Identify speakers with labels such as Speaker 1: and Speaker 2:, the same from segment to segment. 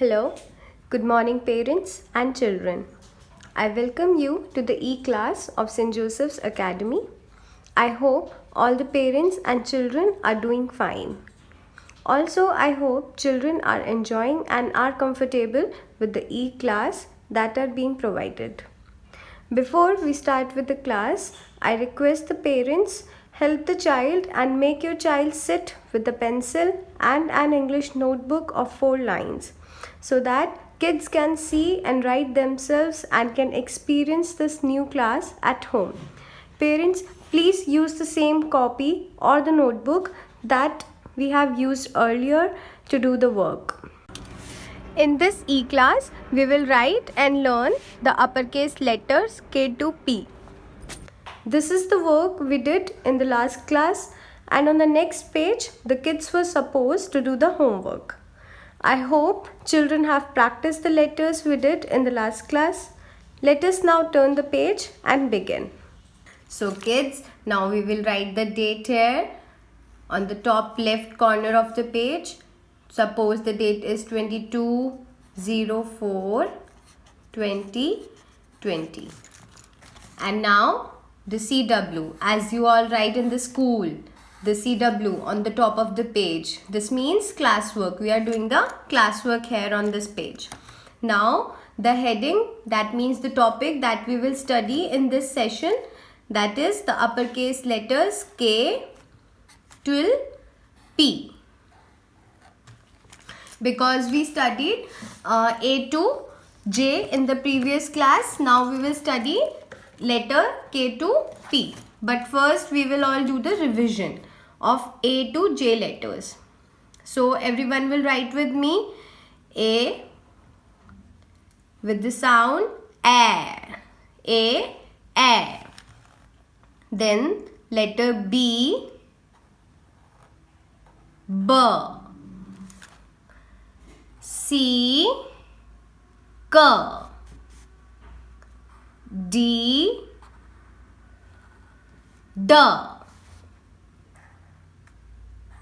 Speaker 1: Hello, good morning parents and children. I welcome you to the E-class of St. Joseph's Academy. I hope all the parents and children are doing fine. Also, I hope children are enjoying and are comfortable with the E-class that are being provided. Before we start with the class, I request the parents help the child and make your child sit with a pencil and an English notebook of 4 lines so that kids can see and write themselves and can experience this new class at home. Parents, please use the same copy or the notebook that we have used earlier to do the work. In this E-class, we will write and learn the uppercase letters K to P. This is the work we did in the last class, and on the next page, the kids were supposed to do the homework. I hope children have practiced the letters we did in the last class. Let us now turn the page and begin. So kids, now we will write the date here on the top left corner of the page. Suppose the date is 22/04/2020. And now the CW, as you all write in the school, the CW on the top of the page. This means classwork. We are doing the classwork here on this page. Now the heading, that means the topic that we will study in this session, that is the uppercase letters K till P. Because we studied A to J in the previous class, now we will study letter K to P. But first we will all do the revision of A to J letters. So everyone will write with me A with the sound A. A. Then letter B, B. C, K. D, D.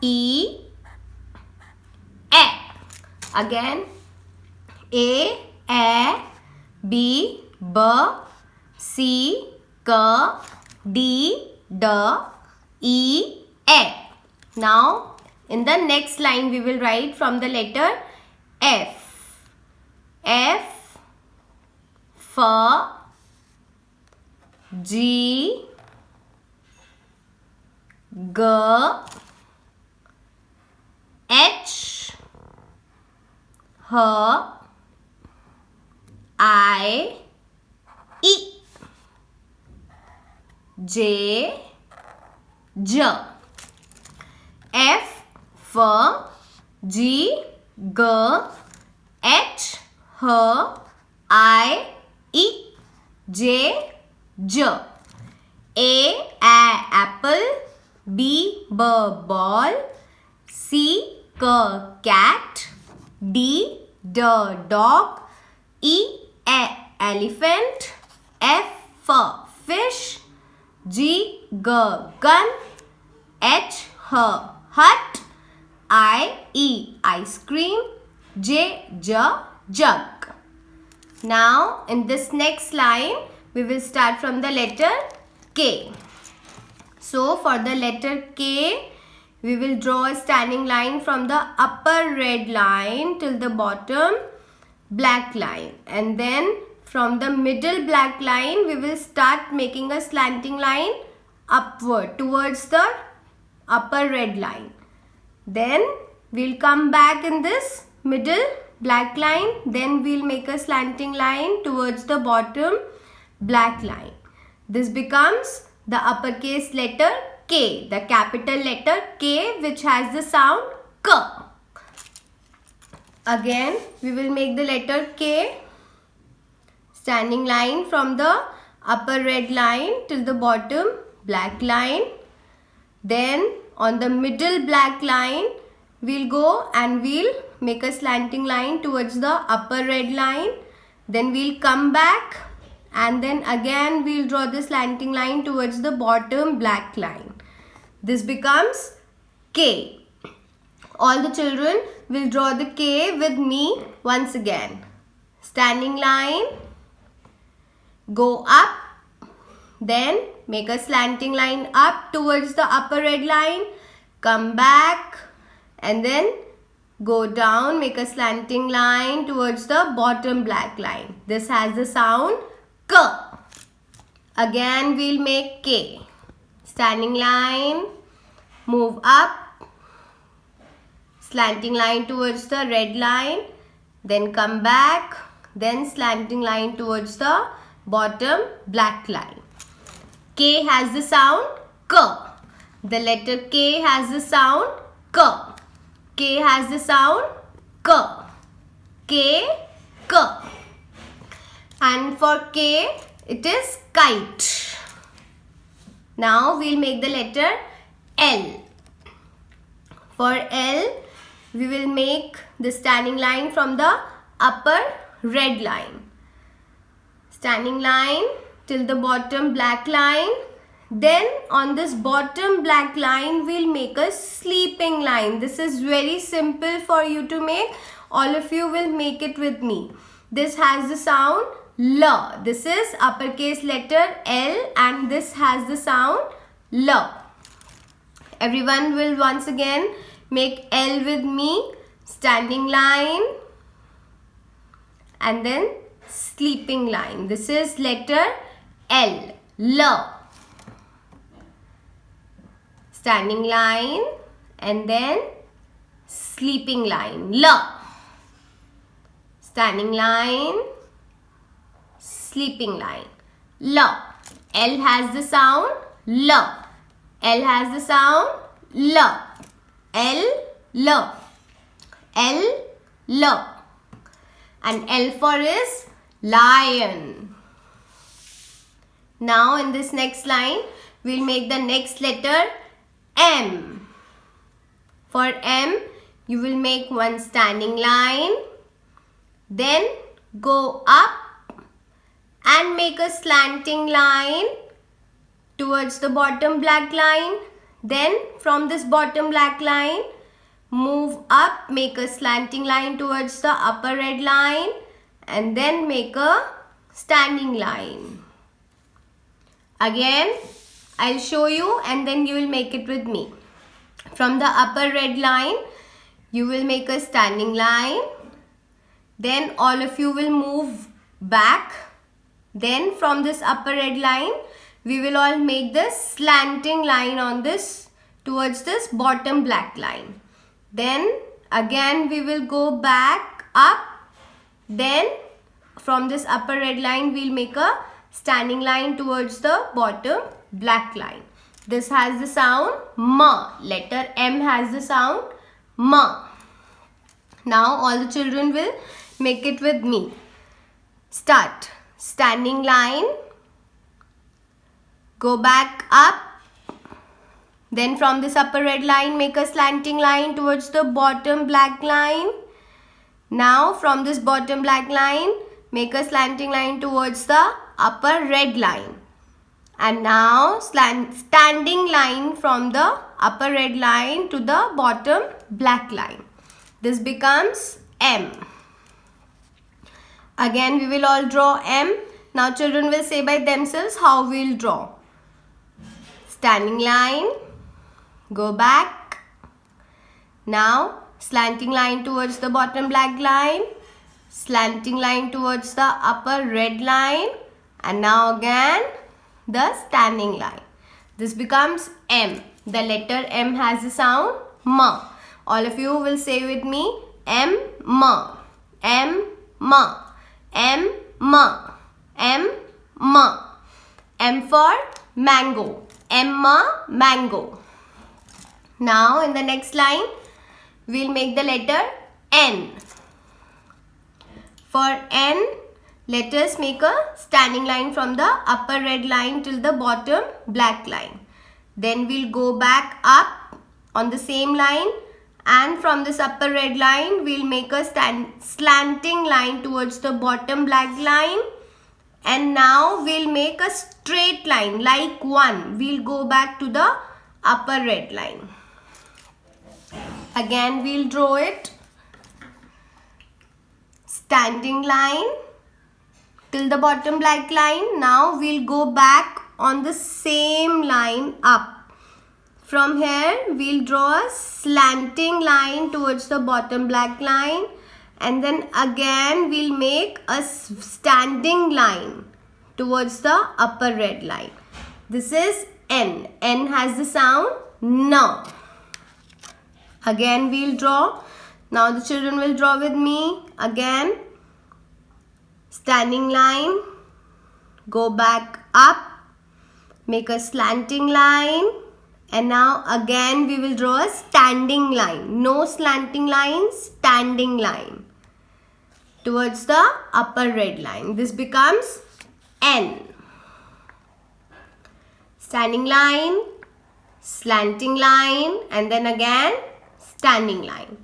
Speaker 1: E, A. Again A, B, B, C, K, D, D, E, A. Now in the next line we will write from the letter F. For G, G, H, H, I, E, J, J. F for G, G, H, H, I, E, J, J. A, apple. B, ball. C, cat. D, dog. E, elephant. F for fish. G, gun. H, hut. I, ice cream. J, jug. Now in this next line we will start from the letter K. So for the letter K, we will draw a standing line from the upper red line till the bottom black line, and then from the middle black line we will start making a slanting line upward towards the upper red line. Then we'll come back in this middle black line, then we'll make a slanting line towards the bottom black line. This becomes the uppercase letter K, the capital letter K, which has the sound K. Again we will make the letter K, standing line from the upper red line till the bottom black line. Then on the middle black line we'll go and we'll make a slanting line towards the upper red line. Then we'll come back and then again we'll draw the slanting line towards the bottom black line. This becomes K. All the children will draw the K with me once again. Standing line, go up, then make a slanting line up towards the upper red line, come back, and then go down, make a slanting line towards the bottom black line. This has the sound K. Again we'll make K. Standing line, move up, slanting line towards the red line, then come back, then slanting line towards the bottom black line. K has the sound K. The letter K has the sound K. K has the sound K. K, K. And for K, it is kite. Now we'll make the letter L. For L, we will make the standing line from the upper red line. Standing line till the bottom black line. Then on this bottom black line, we'll make a sleeping line. This is very simple for you to make. All of you will make it with me. This has the sound L. This is uppercase letter L and this has the sound L. Everyone will once again make L with me. Standing line and then sleeping line. This is letter L. L. Standing line and then sleeping line. L. Standing line, sleeping line. L. L has the sound L. L has the sound L. L. L. L. L. And L for is lion. Now in this next line, we'll make the next letter M. For M, you will make one standing line, then go up and make a slanting line towards the bottom black line. Then from this bottom black line, move up, make a slanting line towards the upper red line and then make a standing line. Again, I'll show you and then you will make it with me. From the upper red line, you will make a standing line. Then all of you will move back. Then from this upper red line, we will all make this slanting line on this towards this bottom black line. Then again we will go back up. Then from this upper red line, we'll make a standing line towards the bottom black line. This has the sound M. Letter M has the sound M. Now all the children will make it with me. Start. Standing line. Go back up. Then from this upper red line, make a slanting line towards the bottom black line. Now from this bottom black line, make a slanting line towards the upper red line. And now standing line from the upper red line to the bottom black line. This becomes M. Again we will all draw M. Now children will say by themselves how we will draw. Standing line. Go back. Now slanting line towards the bottom black line. Slanting line towards the upper red line. And now again the standing line. This becomes M. The letter M has the sound M. All of you will say with me M, M, M, M, M, M, M, M. M for mango. M, mango. Now in the next line, we'll make the letter N. For N, let us make a standing line from the upper red line till the bottom black line. Then we'll go back up on the same line and from this upper red line we'll make a slanting line towards the bottom black line. And now we'll make a straight line like one. We'll go back to the upper red line. Again we'll draw it. Standing line till the bottom black line. Now we'll go back on the same line up. From here we'll draw a slanting line towards the bottom black line, and then again we'll make a standing line towards the upper red line. This is N. N has the sound N. Again we'll draw. Now the children will draw with me. Again, standing line, go back up, make a slanting line, and now again we will draw a standing line. No slanting line, standing line towards the upper red line. This becomes N. Standing line, slanting line, and then again standing line.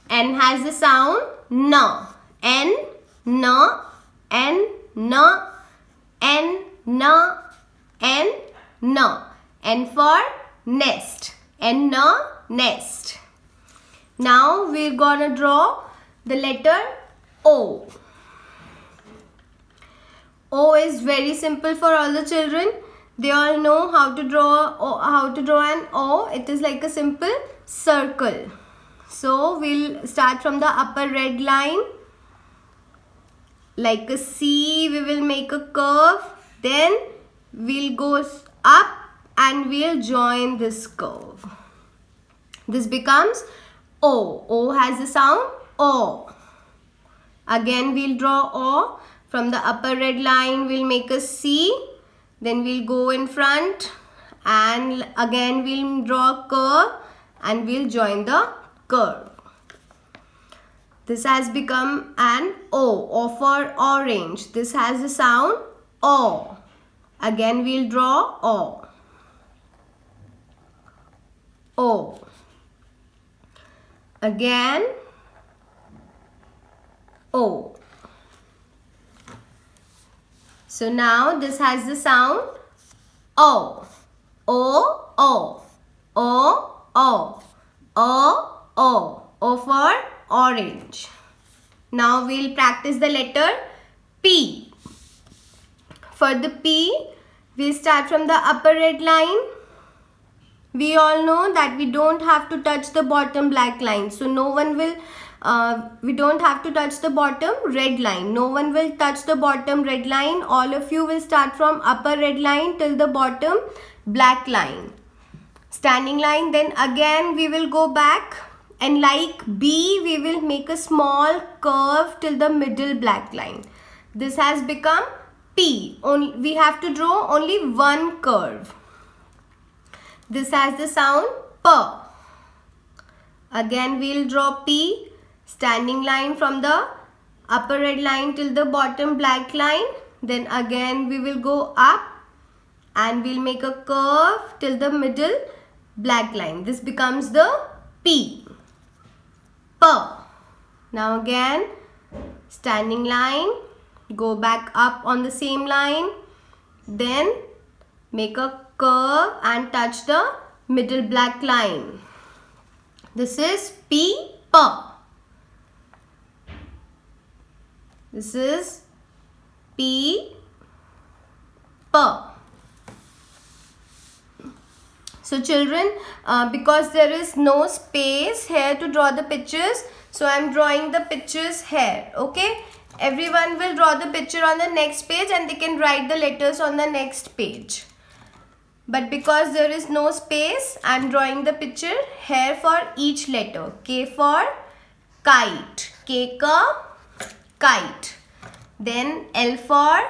Speaker 1: N has the sound N. N, N, N, N, N, N, N, N. N for nest. N, N, nest. Now we're gonna draw the letter O. O is very simple for all the children. They all know how to draw an O. It is like a simple circle. So we'll start from the upper red line. Like a C, we will make a curve. Then we'll go up and we'll join this curve. This becomes O. O has the sound O. Again we'll draw O. From the upper red line we'll make a C. Then we'll go in front and again we'll draw a curve and we'll join the curve. This has become an O. O for orange. This has the sound O. Again we'll draw O. O. Again O. So now this has the sound O. O, O. O, O. O, O. O for orange. Now we'll practice the letter P. For the P, we'll start from the upper red line. We all know that we don't have to touch the bottom black line. So no one will, we don't have to touch the bottom red line. No one will touch the bottom red line. All of you will start from upper red line till the bottom black line. Standing line. Then again we will go back. And like B, we will make a small curve till the middle black line. This has become P. We have to draw only one curve. This has the sound P. Again we'll draw P. Standing line from the upper red line till the bottom black line. Then again we will go up and we'll make a curve till the middle black line. This becomes the P. P. Now again standing line, go back up on the same line, then make a curve and touch the middle black line. This is P, P. This is P, P. So children, because there is no space here to draw the pictures, so I am drawing the pictures here. Okay, everyone will draw the picture on the next page and they can write the letters on the next page. But because there is no space, I am drawing the picture here for each letter. K for kite, K ka kite. Then L for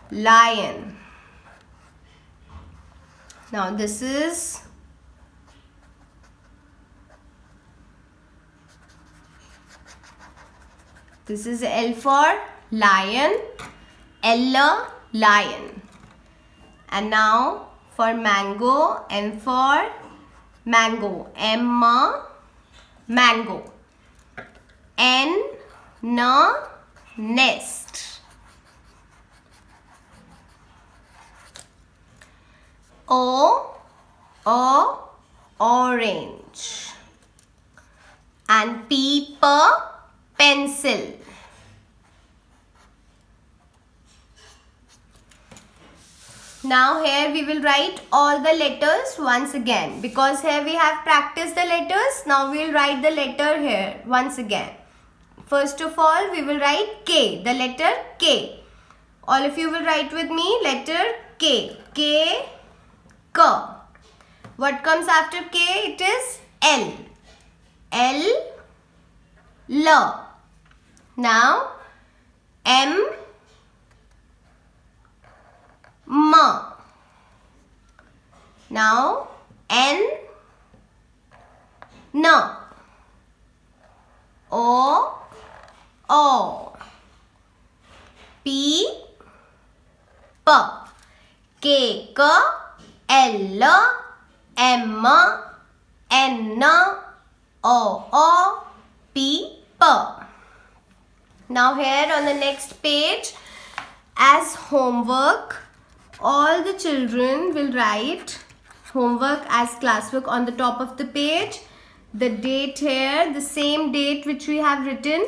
Speaker 1: lion. Now this is L for lion, L lion. And now for mango, M for mango, M mango. N nest. O orange. And P for pencil. Now here we will write all the letters once again, because here we have practiced the letters. Now we will write the letter here once again. First of all, we will write K, the letter K. All of you will write with me, letter K. K, K. What comes after K? It is L. L, L. Now M, M. Now N, N. O, O. P, P. K, K. L, M, N, O, P, P. Now here on the next page, as homework, all the children will write homework as classwork on the top of the page. The date here, the same date which we have written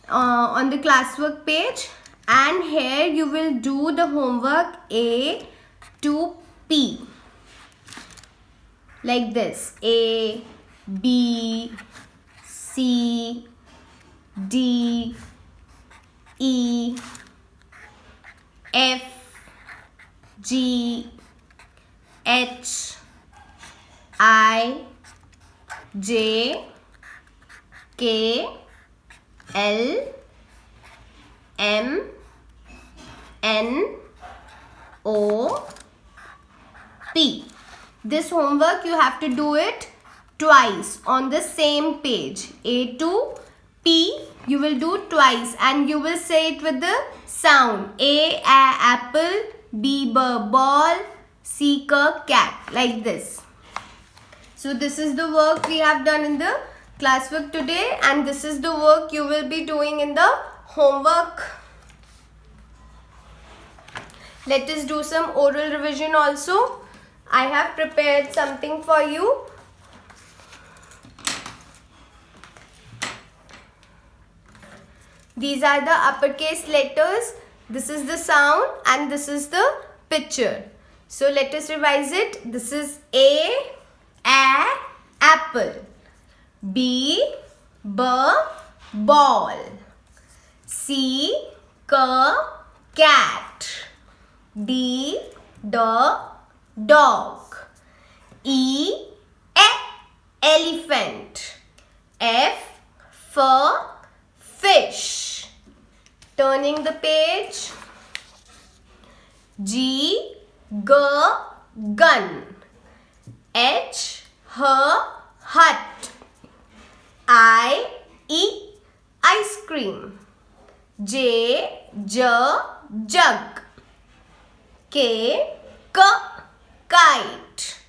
Speaker 1: on the classwork page. And here you will do the homework A to P. Like this. A, B, C, D, E, F, G, H, I, J, K, L, M, N, O, P. This homework you have to do it twice on the same page. A to P you will do twice, and you will say it with the sound. A, apple, B, ball, C, cat, like this. So this is the work we have done in the classwork today, and this is the work you will be doing in the homework. Let us do some oral revision also. I have prepared something for you. These are the uppercase letters. This is the sound and this is the picture. So let us revise it. This is A, apple. B, ball. C, cat. D, dog. E, elephant. F, fish. Turning the page. G, gun. H, hut. I, ice cream. J, jug. K, kite.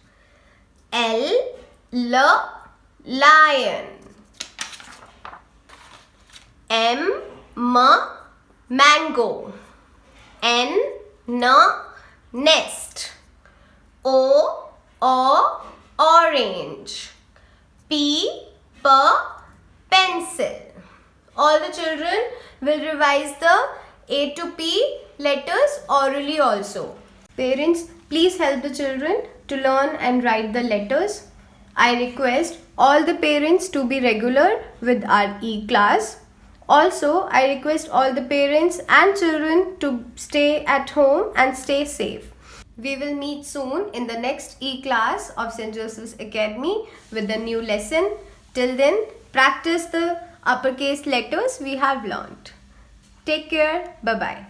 Speaker 1: L, lion. M, mango. N, nest. O, orange. P, pencil. All the children will revise the A to P letters orally also. Parents, please help the children to learn and write the letters. I request all the parents to be regular with our E-class. Also, I request all the parents and children to stay at home and stay safe. We will meet soon in the next E-class of St. Joseph's Academy with a new lesson. Till then, practice the uppercase letters we have learnt. Take care. Bye-bye.